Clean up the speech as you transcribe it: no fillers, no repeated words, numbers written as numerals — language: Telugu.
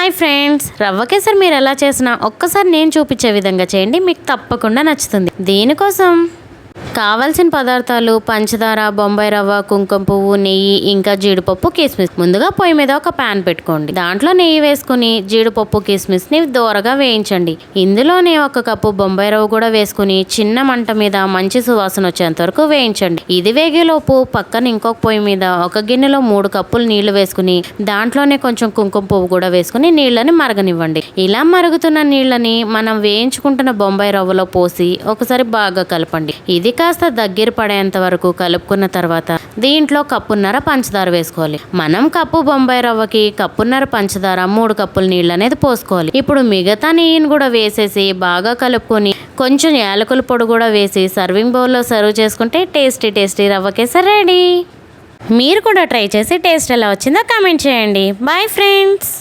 హాయ్ ఫ్రెండ్స్, రవ్వ కేసరి మీరు ఎలా చేసినా ఒక్కసారి నేను చూపించే విధంగా చేయండి, మీకు తప్పకుండా నచ్చుతుంది. దీనికోసం కావాల్సిన పదార్థాలు పంచదార, బొంబాయి రవ్వ, కుంకుమ పువ్వు, నెయ్యి, ఇంకా జీడిపప్పు, కిస్మిస్. ముందుగా పొయ్యి మీద ఒక ప్యాన్ పెట్టుకోండి. దాంట్లో నెయ్యి వేసుకుని జీడిపప్పు, కిస్మిస్ ని దోరగా వేయించండి. ఇందులోనే 1 కప్పు బొంబాయి రవ్వ కూడా వేసుకుని చిన్న మంట మీద మంచి సువాసన వచ్చేంత వరకు వేయించండి. ఇది వేగేలోపు పక్కన ఇంకొక పొయ్యి మీద ఒక గిన్నెలో 3 కప్పులు నీళ్లు వేసుకుని దాంట్లోనే కొంచెం కుంకుమ పువ్వు కూడా వేసుకుని నీళ్ళని మరగనివ్వండి. ఇలా మరుగుతున్న నీళ్ళని మనం వేయించుకుంటున్న బొంబాయి రవ్వలో పోసి ఒకసారి బాగా కలపండి. ఇది కాస్త దగ్గర పడేంత వరకు కలుపుకున్న తర్వాత దీంట్లో 1.5 కప్పులు పంచదార వేసుకోవాలి. మనం కప్పు బొంబాయి రవ్వకి 1.5 కప్పులు పంచదార, 3 కప్పులు నీళ్ళు అనేది పోసుకోవాలి. ఇప్పుడు మిగతా నెయ్యిని కూడా వేసేసి బాగా కలుపుకొని కొంచెం యాలకుల పొడి కూడా వేసి సర్వింగ్ బౌల్లో సర్వ్ చేసుకుంటే టేస్టీ రవ్వ కేసరి రెడీ. మీరు కూడా ట్రై చేసి టేస్ట్ ఎలా వచ్చిందో కామెంట్ చేయండి. Bye friends.